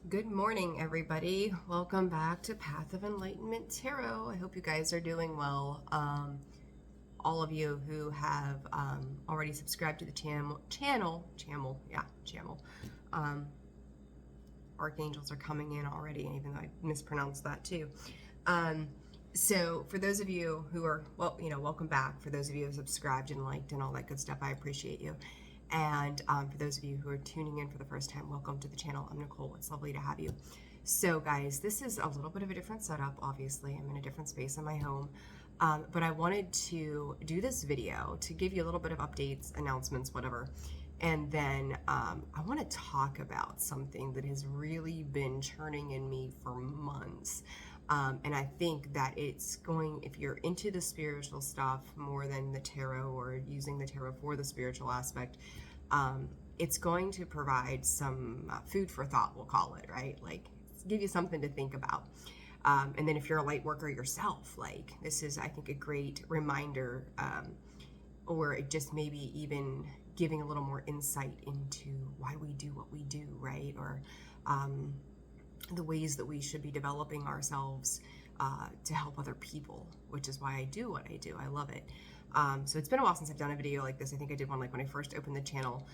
Good morning, everybody. Welcome back to Path of Enlightenment Tarot. I hope you guys are doing well. All of you who have already subscribed to the channel. Archangels are coming in already, even though I mispronounced that too. So for those of you who are, welcome back. For those of you who have subscribed and liked and all that good stuff, I appreciate you. And for those of you who are tuning in for the first time, welcome to the channel. I'm Nicole. It's lovely to have you. So guys, this is a little bit of a different setup. Obviously, I'm in a different space in my home. But I wanted to do this video to give you a little bit of updates, announcements, whatever. And then I want to talk about something that has really been churning in me for months. And I think that it's going, if you're into the spiritual stuff more than the tarot or using the tarot for the spiritual aspect, it's going to provide some food for thought, we'll call it, right? Like, give you something to think about. And then if you're a light worker yourself, like, this is, I think, a great reminder, or it just maybe even giving a little more insight into why we do what we do, right? Or the ways that we should be developing ourselves to help other people, which is why I do what I do. I love it. So it's been a while since I've done a video like this. I think I did one like when I first opened the channel.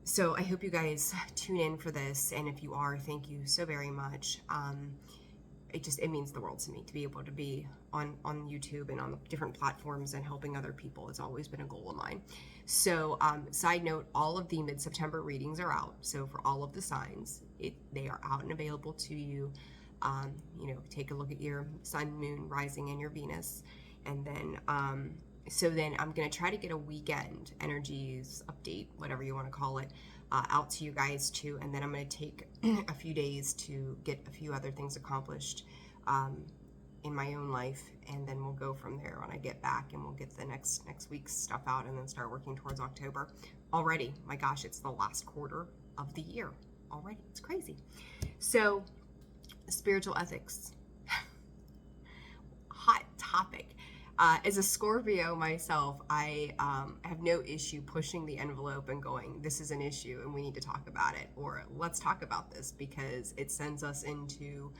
So I hope you guys tune in for this. And if you are, thank you so very much. It means the world to me to be able to be on YouTube and on the different platforms and helping other people. It's always been a goal of mine. So side note, all of the mid-September readings are out. So for all of the signs, they are out and available to you. Take a look at your sun, moon, rising, and your Venus. And then, so then I'm going to try to get a weekend energies update, whatever you want to call it, out to you guys too. And then I'm going to take a few days to get a few other things accomplished in my own life, and then we'll go from there when I get back, and we'll get the next week's stuff out and then start working towards October. Already, my gosh, it's the last quarter of the year already. It's crazy. So spiritual ethics, hot topic. As a Scorpio myself, I have no issue pushing the envelope and going, this is an issue and we need to talk about it, or let's talk about this, because it sends us into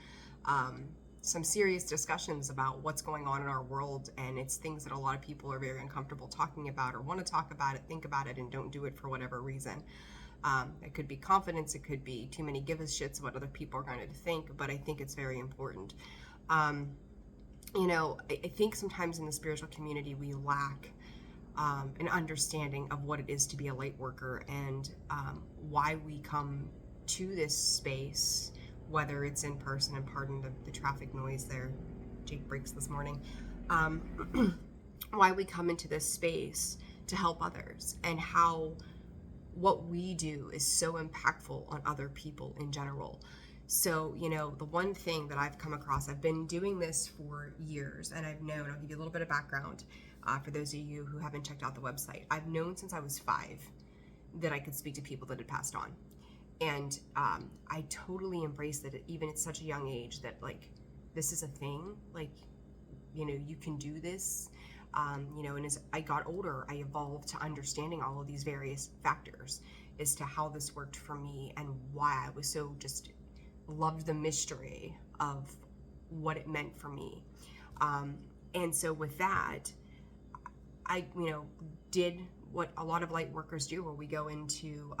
some serious discussions about what's going on in our world. And it's things that a lot of people are very uncomfortable talking about, or want to talk about it, think about it, and don't do it for whatever reason. It could be confidence, it could be too many give a shits what other people are going to think, but I think it's very important. I think sometimes in the spiritual community we lack an understanding of what it is to be a light worker, and why we come to this space, whether it's in person, and pardon the traffic noise there, Jake breaks this morning, why we come into this space to help others, and how what we do is so impactful on other people in general. So, the one thing that I've come across, I've been doing this for years, and I've known, I'll give you a little bit of background for those of you who haven't checked out the website. I've known since I was 5 that I could speak to people that had passed on. And I totally embraced it, even at such a young age, that like, this is a thing, like, you can do this. And as I got older, I evolved to understanding all of these various factors as to how this worked for me, and why I was so just loved the mystery of what it meant for me. And so with that, I, did what a lot of light workers do, where we go into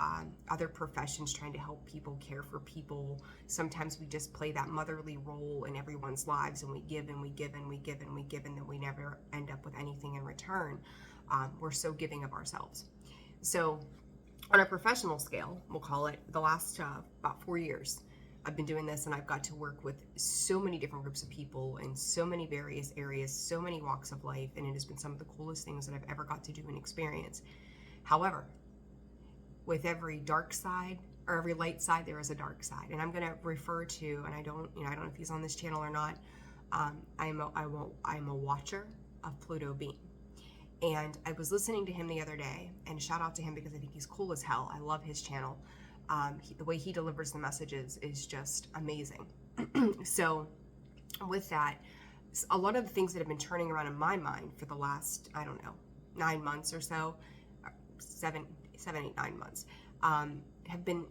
other professions trying to help people, care for people. Sometimes we just play that motherly role in everyone's lives, and we give and we give and we give and we give, and then we never end up with anything in return. We're so giving of ourselves. So on a professional scale, we'll call it, the last about 4 years, I've been doing this, and I've got to work with so many different groups of people in so many various areas, so many walks of life, and it has been some of the coolest things that I've ever got to do and experience. However, with every dark side, or every light side, there is a dark side. And I'm going to refer to, and I don't know if he's on this channel or not, I'm a watcher of Pluto Beam. And I was listening to him the other day, and shout out to him because I think he's cool as hell. I love his channel. The way he delivers the messages is just amazing. So with that, a lot of the things that have been turning around in my mind for the last, 9 months or so, 7, 8, 9 months, have been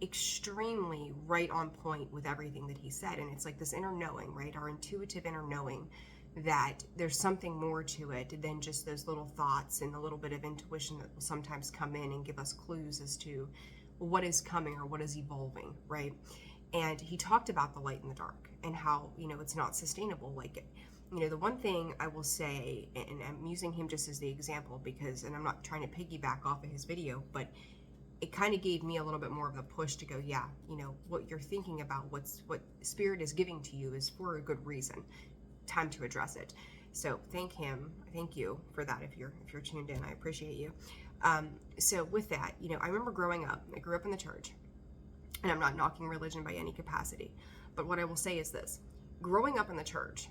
extremely right on point with everything that he said. And it's like this inner knowing, right? Our intuitive inner knowing that there's something more to it than just those little thoughts and a little bit of intuition that will sometimes come in and give us clues as to what is coming or what is evolving, right? And he talked about the light and the dark and how, it's not sustainable. Like, the one thing I will say, and I'm using him just as the example because, and I'm not trying to piggyback off of his video, but it kind of gave me a little bit more of a push to go, yeah, what you're thinking about, what spirit is giving to you is for a good reason. Time to address it. So thank you for that. If you're tuned in, I appreciate you. So with that, I remember growing up, I grew up in the church, and I'm not knocking religion by any capacity, but what I will say is this: growing up in the church,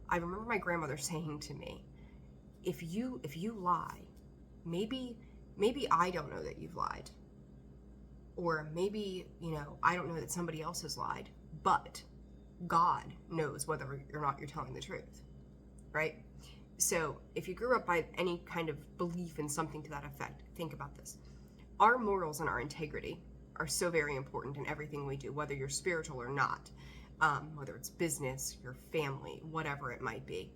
I remember my grandmother saying to me, if you lie, maybe I don't know that you've lied, or maybe, I don't know that somebody else has lied, but God knows whether or not you're telling the truth, right? So if you grew up by any kind of belief in something to that effect, think about this. Our morals and our integrity are so very important in everything we do, whether you're spiritual or not, whether it's business, your family, whatever it might be.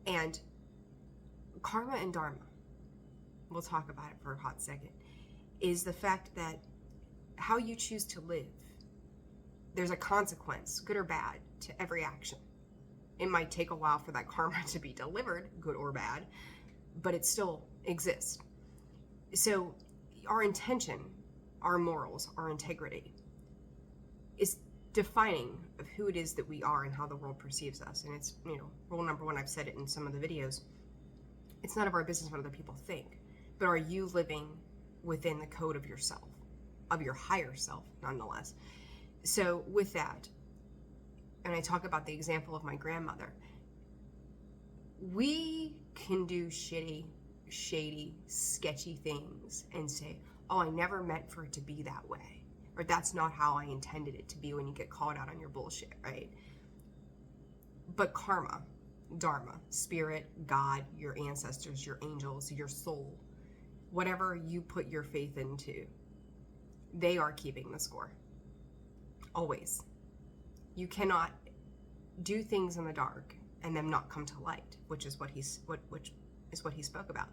And karma and dharma, we'll talk about it for a hot second, is the fact that how you choose to live, there's a consequence, good or bad, to every action. It might take a while for that karma to be delivered, good or bad, but it still exists. So our intention, our morals, our integrity is defining of who it is that we are and how the world perceives us. And it's, rule number one, I've said it in some of the videos, it's none of our business what other people think, but are you living within the code of yourself, of your higher self, nonetheless. So with that, and I talk about the example of my grandmother, we can do shady, sketchy things and say, oh, I never meant for it to be that way, or that's not how I intended it to be, when you get called out on your bullshit, right? But karma, dharma, spirit, God, your ancestors, your angels, your soul, whatever you put your faith into, they are keeping the score. Always. You cannot do things in the dark and them not come to light, which is what he spoke about.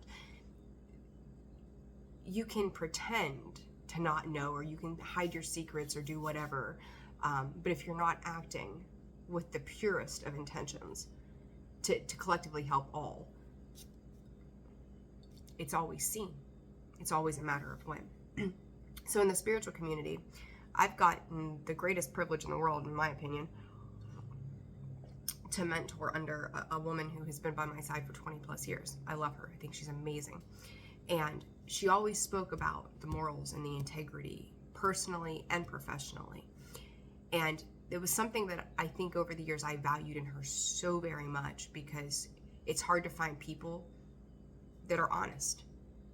You can pretend to not know, or you can hide your secrets or do whatever, but if you're not acting with the purest of intentions to collectively help all, it's always seen. It's always a matter of when. So in the spiritual community, I've gotten the greatest privilege in the world, in my opinion, to mentor under a woman who has been by my side for 20 plus years. I love her. I think she's amazing. And she always spoke about the morals and the integrity, personally and professionally. And it was something that I think over the years I valued in her so very much, because it's hard to find people that are honest.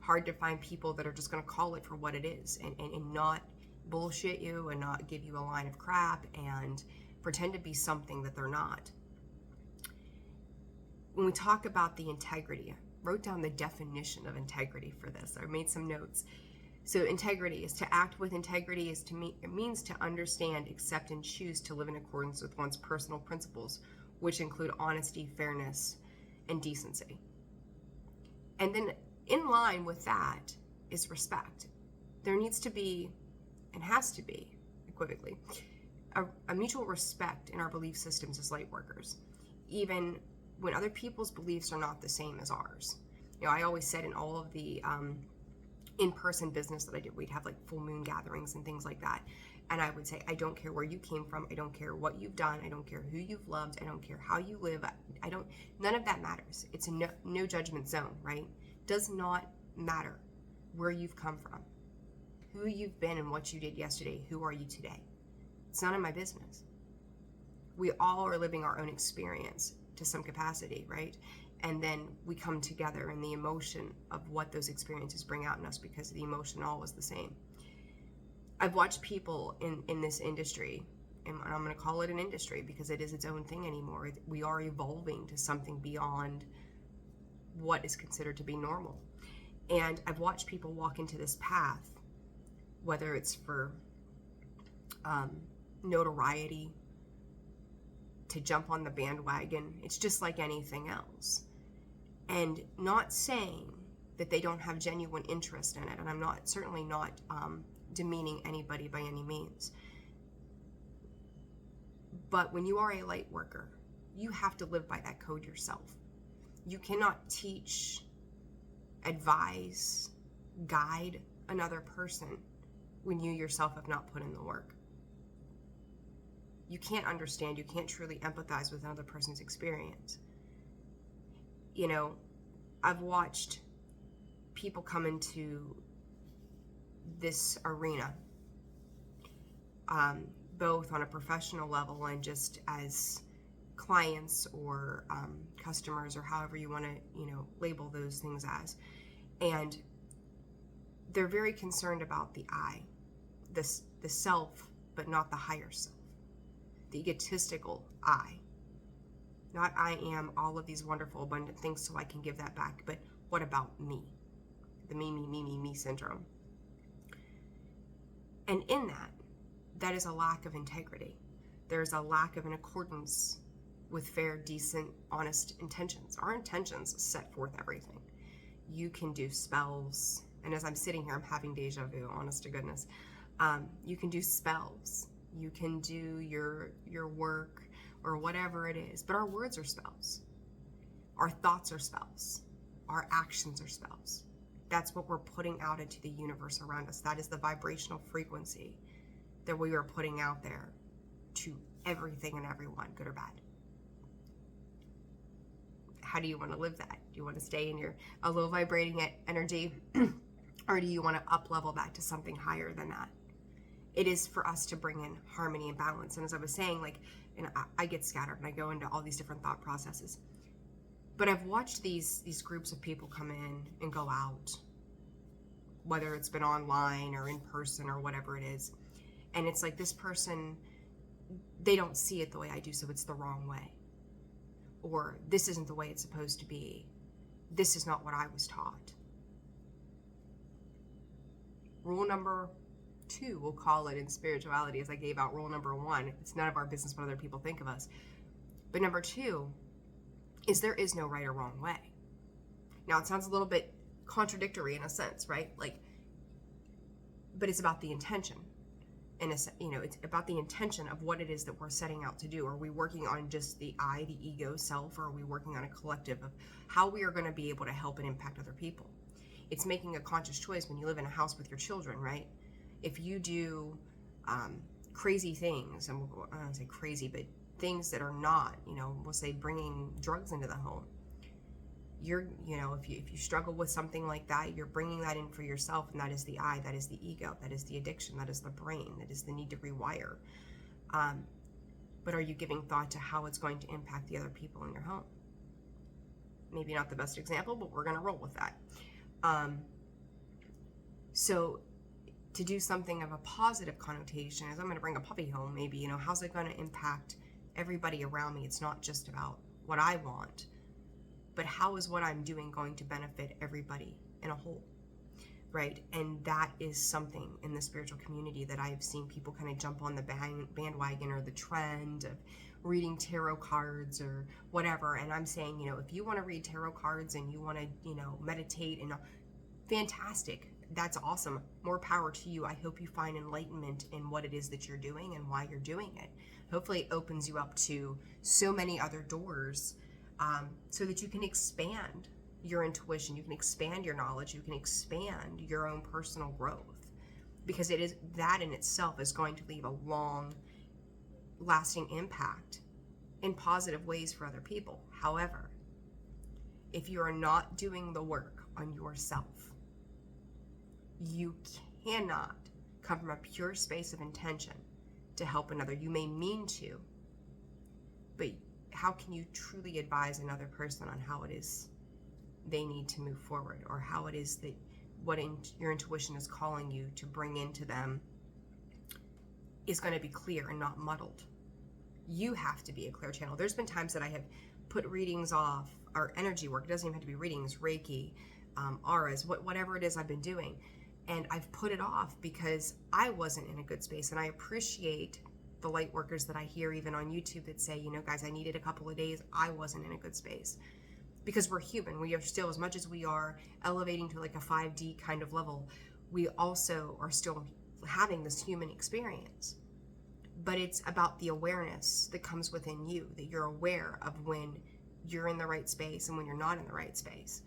Hard to find people that are just going to call it for what it is and not bullshit you and not give you a line of crap and pretend to be something that they're not. When we talk about the integrity, I wrote down the definition of integrity for this. I made some notes. So integrity is to act with integrity, it means to understand, accept, and choose to live in accordance with one's personal principles, which include honesty, fairness, and decency. And then in line with that is respect. There needs to be, and has to be, equivocally, a mutual respect in our belief systems as light workers, even when other people's beliefs are not the same as ours. I always said in all of the in-person business that I did, we'd have like full moon gatherings and things like that. And I would say, I don't care where you came from. I don't care what you've done. I don't care who you've loved. I don't care how you live. None of that matters. It's a no judgment zone, right? Does not matter where you've come from, who you've been and what you did yesterday. Who are you today? It's none of my business. We all are living our own experience to some capacity, right? And then we come together in the emotion of what those experiences bring out in us, because the emotion all was the same. I've watched people in this industry, and I'm going to call it an industry because it is its own thing anymore. We are evolving to something beyond what is considered to be normal. And I've watched people walk into this path, whether it's for notoriety, to jump on the bandwagon. It's just like anything else. And not saying that they don't have genuine interest in it, and I'm certainly not demeaning anybody by any means. But when you are a light worker, you have to live by that code yourself. You cannot teach, advise, guide another person when you yourself have not put in the work. You can't understand, you can't truly empathize with another person's experience. You know, I've watched people come into this arena, both on a professional level and just as clients or customers, or however you want to, label those things as. And they're very concerned about the I, the self, but not the higher self, the egotistical I. Not I am all of these wonderful, abundant things so I can give that back, but what about me? The me syndrome. And in that is a lack of integrity. There's a lack of an accordance with fair, decent, honest intentions. Our intentions set forth everything. You can do spells, and as I'm sitting here, I'm having deja vu, honest to goodness. You can do spells. You can do your work or whatever it is, but our words are spells. Our thoughts are spells. Our actions are spells. That's what we're putting out into the universe around us. That is the vibrational frequency that we are putting out there to everything and everyone, good or bad. How do you want to live that? Do you want to stay in a low vibrating energy, or do you want to up level that to something higher than that? It is for us to bring in harmony and balance. And as I was saying, I get scattered and I go into all these different thought processes. But I've watched these groups of people come in and go out, whether it's been online or in person or whatever it is. And it's like this person, they don't see it the way I do, so it's the wrong way. Or this isn't the way it's supposed to be. This is not what I was taught. Rule number 2, we'll call it in spirituality, as I gave out rule number 1. It's none of our business what other people think of us. But number 2 is there is no right or wrong way. Now, it sounds a little bit contradictory in a sense, right? But it's about the intention. It's about the intention of what it is that we're setting out to do. Are we working on just the I, the ego self, or are we working on a collective of how we are going to be able to help and impact other people? It's making a conscious choice when you live in a house with your children, right? If you do crazy things, and I don't say crazy, but things that are not, we'll say bringing drugs into the home. If you struggle with something like that, you're bringing that in for yourself, and that is the I, that is the ego, that is the addiction, that is the brain, that is the need to rewire. But are you giving thought to how it's going to impact the other people in your home? Maybe not the best example, but we're going to roll with that. So to do something of a positive connotation is I'm going to bring a puppy home, maybe, how's it going to impact everybody around me? It's not just about what I want, but how is what I'm doing going to benefit everybody in a whole, right? And that is something in the spiritual community that I've seen people kind of jump on the bandwagon or the trend of reading tarot cards or whatever. And I'm saying, if you want to read tarot cards and you want to, meditate, and fantastic. That's awesome. More power to you. I hope you find enlightenment in what it is that you're doing and why you're doing it. Hopefully it opens you up to so many other doors, so that you can expand your intuition, you can expand your knowledge, you can expand your own personal growth, because it is that in itself is going to leave a long lasting impact in positive ways for other people. However, if you are not doing the work on yourself, you cannot come from a pure space of intention to help another. You may mean to, but how can you truly advise another person on how it is they need to move forward, or how it is that your intuition is calling you to bring into them is going to be clear and not muddled? You have to be a clear channel. There's been times that I have put readings off, or energy work. It doesn't even have to be readings, Reiki, auras, whatever it is I've been doing. And I've put it off because I wasn't in a good space. And I appreciate the light workers that I hear even on YouTube that say, you know, guys, I needed a couple of days. I wasn't in a good space. Because we're human. We are still, as much as we are elevating to like a 5D kind of level, we also are still having this human experience. But it's about the awareness that comes within you, that you're aware of when you're in the right space and when you're not in the right space.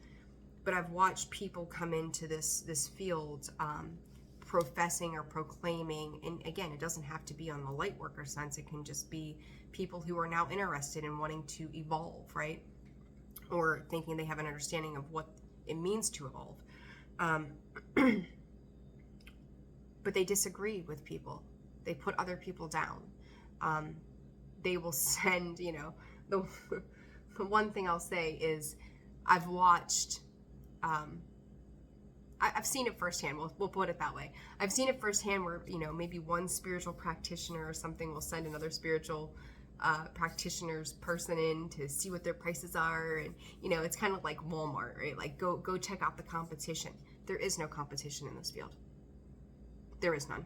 But I've watched people come into this field professing or proclaiming, and again, it doesn't have to be on the light worker sense. It can just be people who are now interested in wanting to evolve, right? Or thinking they have an understanding of what it means to evolve. But they disagree with people. They put other people down. They will send, you know, the one thing I'll say is I've watched, I've seen it firsthand. We'll put it that way. I've seen it firsthand where, you know, maybe one spiritual practitioner or something will send another spiritual practitioner's person in to see what their prices are. And, you know, it's kind of like Walmart, right? Like go check out the competition. There is no competition in this field. There is none.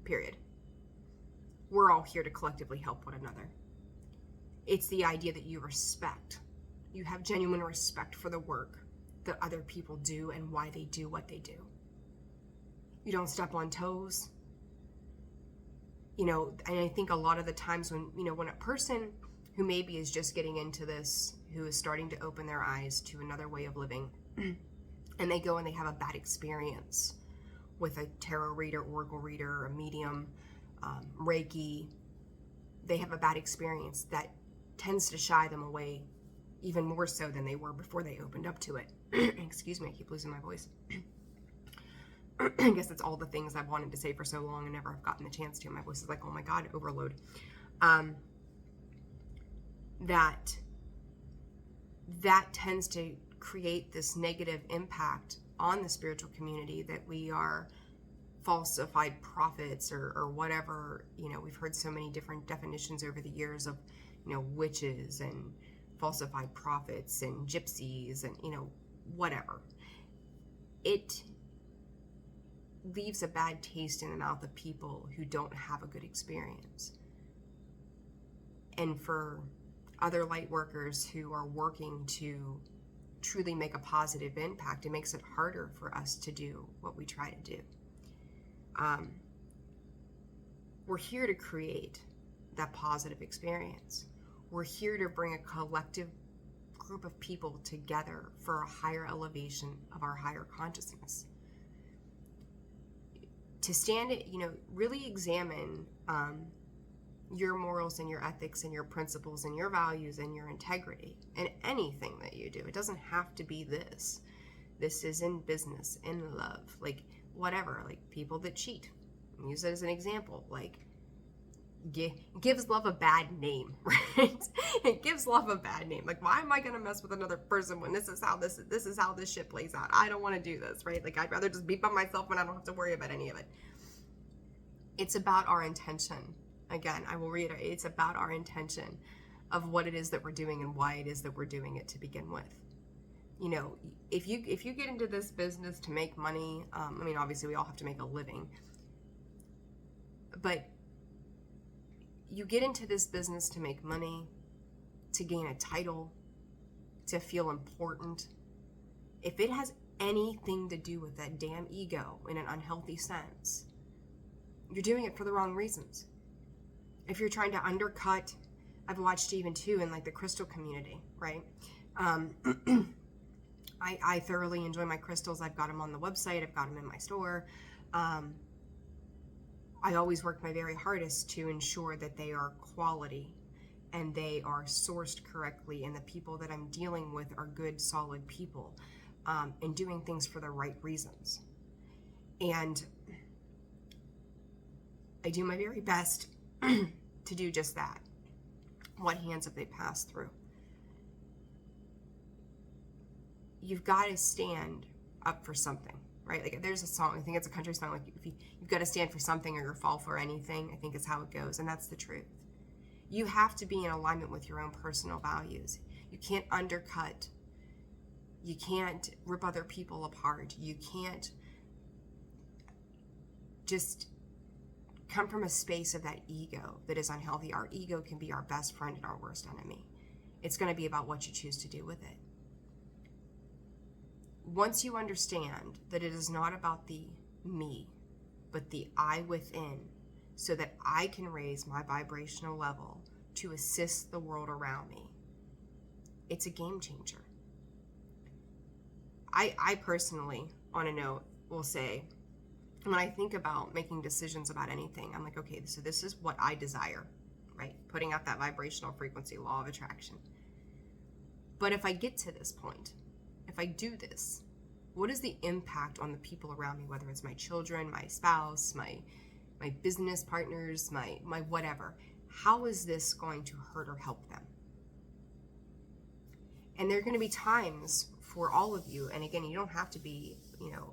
Period. We're all here to collectively help one another. It's the idea that you respect. You have genuine respect for the work that other people do and why they do what they do. You don't step on toes. You know, and I think a lot of the times when, you know, when a person who maybe is just getting into this, who is starting to open their eyes to another way of living, and they go and they have a bad experience with a tarot reader, oracle reader, a medium, Reiki, they have a bad experience that tends to shy them away even more so than they were before they opened up to it. Excuse me, I keep losing my voice. I guess it's all the things I've wanted to say for so long and never have gotten the chance to. My voice is like, oh my God, overload. That tends to create this negative impact on the spiritual community, that we are falsified prophets or whatever. You know, we've heard so many different definitions over the years of, you know, witches and falsified prophets and gypsies and, you know, whatever. It leaves a bad taste in the mouth of people who don't have a good experience. And for other light workers who are working to truly make a positive impact, it makes it harder for us to do what we try to do. We're here to create that positive experience. We're here to bring a collective group of people together for a higher elevation of our higher consciousness. To stand, you know, really examine your morals and your ethics and your principles and your values and your integrity in anything that you do. It doesn't have to be this. This is in business, in love, like whatever, like people that cheat. Use it as an example. Like, gives love a bad name, right? It gives love a bad name. Like, why am I gonna mess with another person when this is how this shit plays out? I don't want to do this, right? Like, I'd rather just be by myself when I don't have to worry about any of it. It's about our intention. Again, I will reiterate, it's about our intention of what it is that we're doing and why it is that we're doing it to begin with. You know, if you get into this business to make money, I mean, obviously we all have to make a living, but you get into this business to make money, to gain a title, to feel important. If it has anything to do with that damn ego in an unhealthy sense, you're doing it for the wrong reasons. If you're trying to undercut, I've watched even too in like the crystal community, right? I thoroughly enjoy my crystals. I've got them on the website. I've got them in my store. I always work my very hardest to ensure that they are quality and they are sourced correctly, and the people that I'm dealing with are good, solid people, and doing things for the right reasons. And I do my very best to do just that. What hands have they passed through? You've got to stand up for something, right? Like, there's a song, I think it's a country song, like, if you've got to stand for something or you'll fall for anything, I think is how it goes, and that's the truth. You have to be in alignment with your own personal values. You can't undercut. You can't rip other people apart. You can't just come from a space of that ego that is unhealthy. Our ego can be our best friend and our worst enemy. It's going to be about what you choose to do with it. Once you understand that it is not about the me, but the I within, so that I can raise my vibrational level to assist the world around me, it's a game changer. I personally, on a note, will say, when I think about making decisions about anything, I'm like, okay, so this is what I desire, right? Putting out that vibrational frequency, law of attraction. But if I get to this point, if I do this, what is the impact on the people around me, whether it's my children, my spouse, my business partners, my whatever? How is this going to hurt or help them? And there are going to be times for all of you, and again, you don't have to be,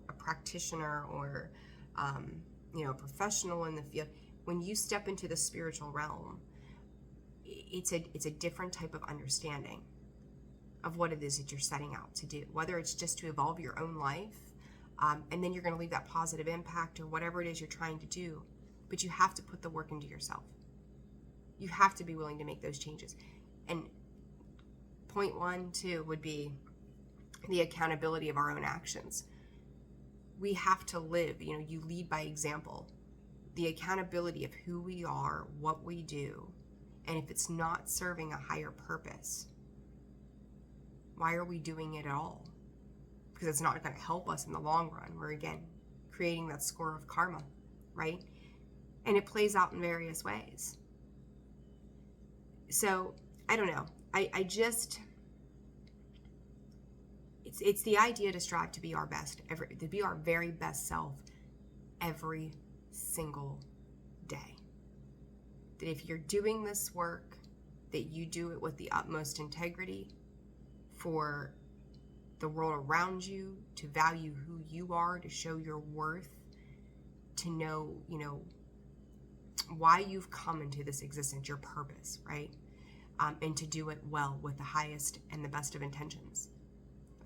a practitioner or a professional in the field. When you step into the spiritual realm, it's a different type of understanding of what it is that you're setting out to do, whether it's just to evolve your own life, and then you're going to leave that positive impact or whatever it is you're trying to do. But you have to put the work into yourself. You have to be willing to make those changes. And point 1, too, would be the accountability of our own actions. We have to live, you lead by example. The accountability of who we are, what we do, and if it's not serving a higher purpose, why are we doing it at all? Because it's not going to help us in the long run. We're, again, creating that score of karma, right? And it plays out in various ways. So, I don't know. I just... It's the idea to strive to be our best, to be our very best self every single day. That if you're doing this work, that you do it with the utmost integrity for the world around you, to value who you are, to show your worth, to know, why you've come into this existence, your purpose, right? And to do it well with the highest and the best of intentions.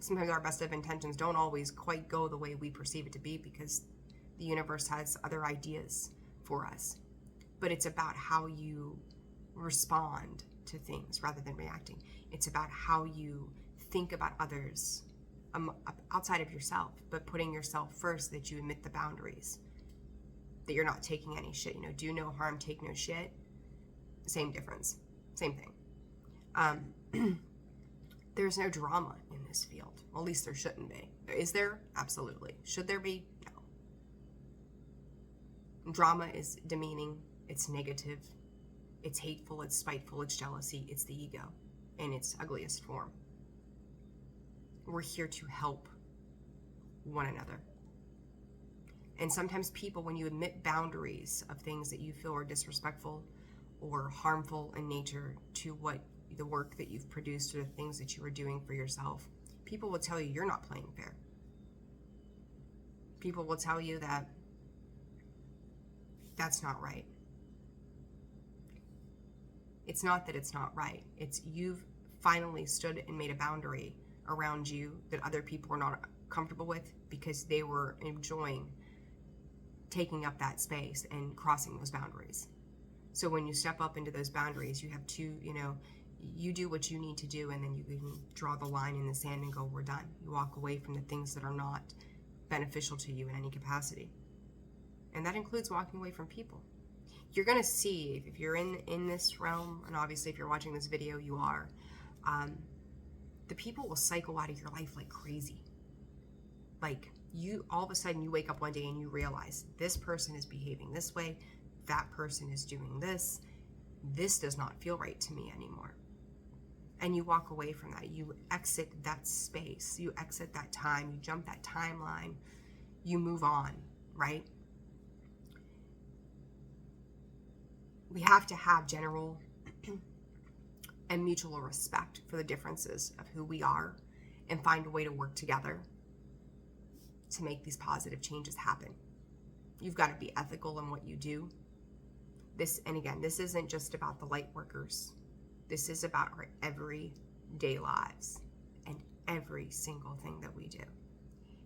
Sometimes our best of intentions don't always quite go the way we perceive it to be because the universe has other ideas for us. But it's about how you respond to things rather than reacting. It's about how you think about others outside of yourself, but putting yourself first, that you admit the boundaries, that you're not taking any shit. Do no harm, take no shit. Same difference, same thing. There's no drama in this field. Well, at least there shouldn't be. Is there? Absolutely. Should there be? No. Drama is demeaning. It's negative. It's hateful. It's spiteful. It's jealousy. It's the ego in its ugliest form. We're here to help one another. And sometimes people, when you admit boundaries of things that you feel are disrespectful or harmful in nature to what the work that you've produced or the things that you are doing for yourself, people will tell you you're not playing fair. People will tell you that that's not right. It's not that it's not right. It's you've finally stood and made a boundary around you that other people were not comfortable with because they were enjoying taking up that space and crossing those boundaries. So when you step up into those boundaries, you have to, you do what you need to do, and then you can draw the line in the sand and go, we're done. You walk away from the things that are not beneficial to you in any capacity. And that includes walking away from people. You're going to see, if you're in this realm, and obviously if you're watching this video, you are, the people will cycle out of your life like crazy. Like, you, all of a sudden, you wake up one day and you realize this person is behaving this way, that person is doing this, this does not feel right to me anymore. And you walk away from that. You exit that space. You exit that time. You jump that timeline. You move on, right? We have to have general and mutual respect for the differences of who we are and find a way to work together to make these positive changes happen. You've got to be ethical in what you do. This, and again, this isn't just about the light workers. This is about our everyday lives and every single thing that we do.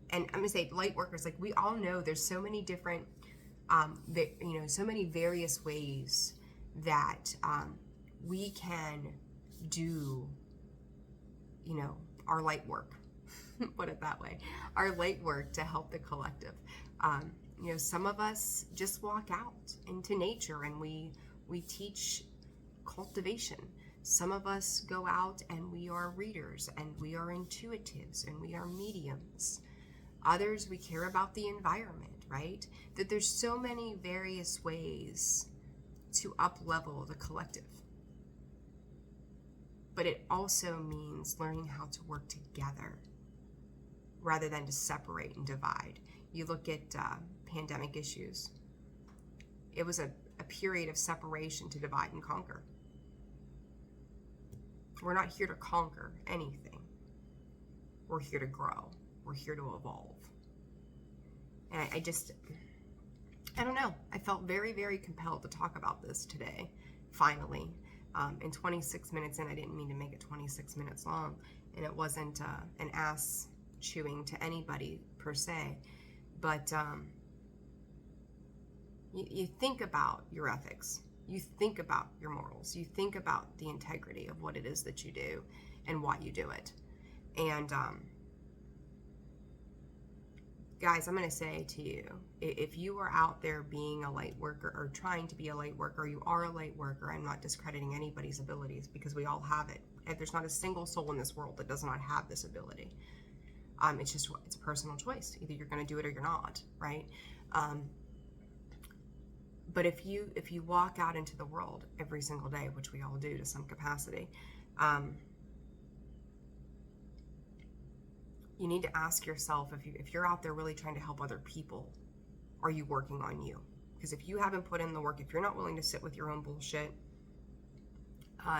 And I'm going to say light workers, like we all know there's so many different So many various ways that we can do, our light work. Put it that way, our light work to help the collective. Some of us just walk out into nature and we teach cultivation. Some of us go out and we are readers and we are intuitives and we are mediums. Others, we care about the environment, right? That there's so many various ways to up-level the collective. But it also means learning how to work together rather than to separate and divide. You look at pandemic issues. It was a period of separation to divide and conquer. We're not here to conquer anything. We're here to grow. We're here to evolve. And I don't know. I felt very, very compelled to talk about this today, finally. In 26 minutes in, I didn't mean to make it 26 minutes long, and it wasn't an ass chewing to anybody per se, but you think about your ethics, you think about your morals, you think about the integrity of what it is that you do and why you do it. And guys, I'm going to say to you, if you are out there being a light worker or trying to be a light worker, you are a light worker. I'm not discrediting anybody's abilities because we all have it. And there's not a single soul in this world that does not have this ability. It's a personal choice. Either you're going to do it or you're not, right? But if you walk out into the world every single day, which we all do to some capacity, you need to ask yourself, if you're out there really trying to help other people, are you working on you? Because if you haven't put in the work, if you're not willing to sit with your own bullshit,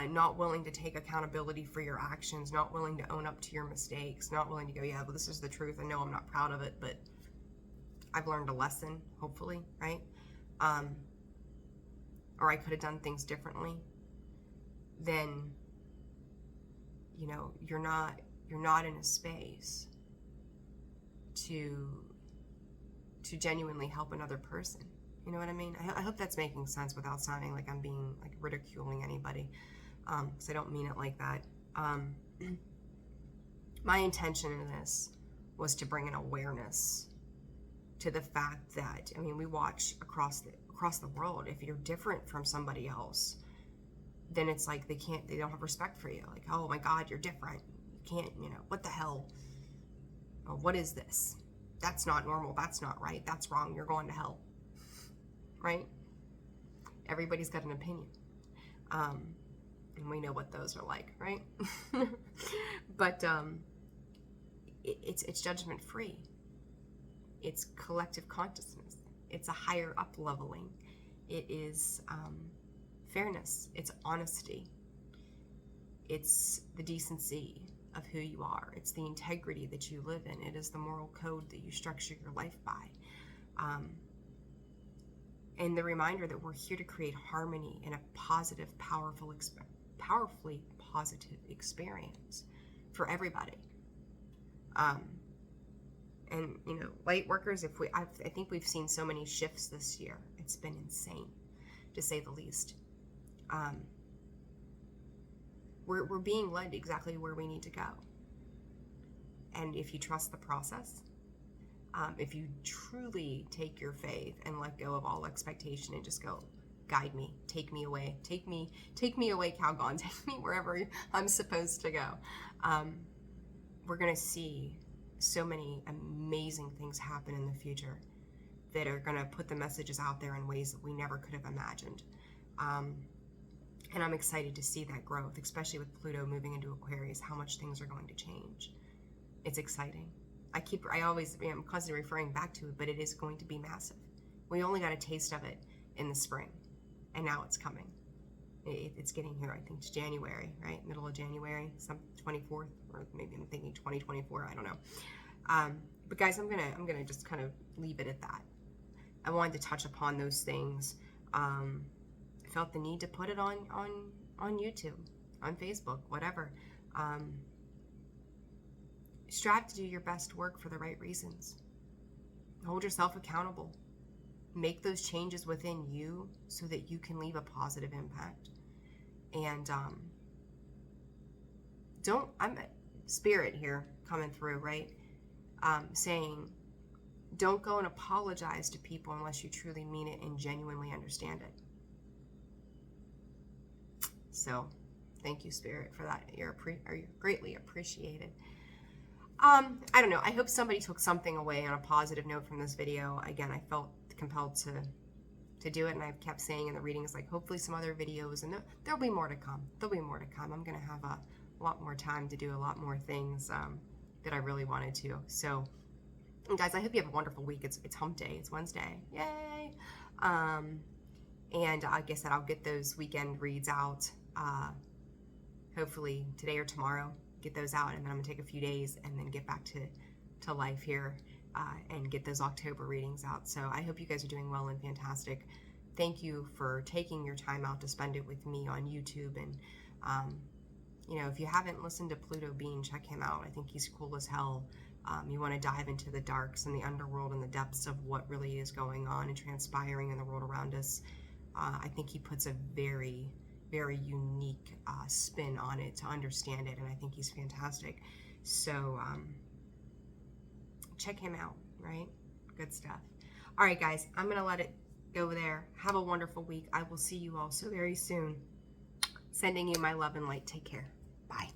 not willing to take accountability for your actions, not willing to own up to your mistakes, not willing to go, yeah, well, this is the truth. I know I'm not proud of it, but I've learned a lesson, hopefully, right? Or I could have done things differently. Then, you're not in a space to genuinely help another person. You know what I mean? I hope that's making sense without sounding like I'm being like ridiculing anybody, because I don't mean it like that. My intention in this was to bring an awareness to the fact that, we watch across the world. If you're different from somebody else, then it's like they don't have respect for you. Like, oh my God, you're different. You can't, what the hell? Oh, what is this? That's not normal. That's not right. That's wrong. You're going to hell. Right? Everybody's got an opinion. And we know what those are like, right? But it's judgment free. It's collective consciousness. It's a higher up leveling. It is fairness. It's honesty. It's the decency of who you are. It's the integrity that you live in. It is the moral code that you structure your life by. And the reminder that we're here to create harmony in a positive, powerfully positive experience for everybody. And light workers, I think we've seen so many shifts this year. It's been insane, to say the least. We're being led exactly where we need to go. And if you trust the process, if you truly take your faith and let go of all expectation and just go, guide me, take me away, take me away, Calgon, take me wherever I'm supposed to go. We're going to see so many amazing things happen in the future that are going to put the messages out there in ways that we never could have imagined. And I'm excited to see that growth, especially with Pluto moving into Aquarius, how much things are going to change. It's exciting. I always am constantly referring back to it, but it is going to be massive. We only got a taste of it in the spring, and now it's coming. It's getting here. I think it's January, right? Middle of January, some 24th, or maybe I'm thinking 2024. I don't know. But guys, I'm gonna just kind of leave it at that. I wanted to touch upon those things. I felt the need to put it on YouTube, on Facebook, whatever. Strive to do your best work for the right reasons. Hold yourself accountable. make those changes within you so that you can leave a positive impact. And I'm spirit here coming through, right? Saying, don't go and apologize to people unless you truly mean it and genuinely understand it. So thank you, Spirit, for that. You're greatly appreciated. I don't know. I hope somebody took something away on a positive note from this video. Again, I felt compelled to do it, and I've kept saying in the readings, like, hopefully some other videos, and there'll be more to come. There'll be more to come. I'm going to have a lot more time to do a lot more things that I really wanted to. So, guys, I hope you have a wonderful week. It's hump day. It's Wednesday. Yay! And like I said, I'll get those weekend reads out hopefully today or tomorrow. Get those out, and then I'm gonna take a few days and then get back to life here and get those October readings out. So I hope you guys are doing well and fantastic. Thank you for taking your time out to spend it with me on YouTube. And you know, if you haven't listened to Pluto Bean, check him out. I think he's cool as hell. You want to dive into the darks and the underworld and the depths of what really is going on and transpiring in the world around us. I think he puts a very, very unique spin on it to understand it, and I think he's fantastic. So check him out, right? Good stuff. All right, guys, I'm going to let it go there. Have a wonderful week. I will see you all so very soon. Sending you my love and light. Take care. Bye.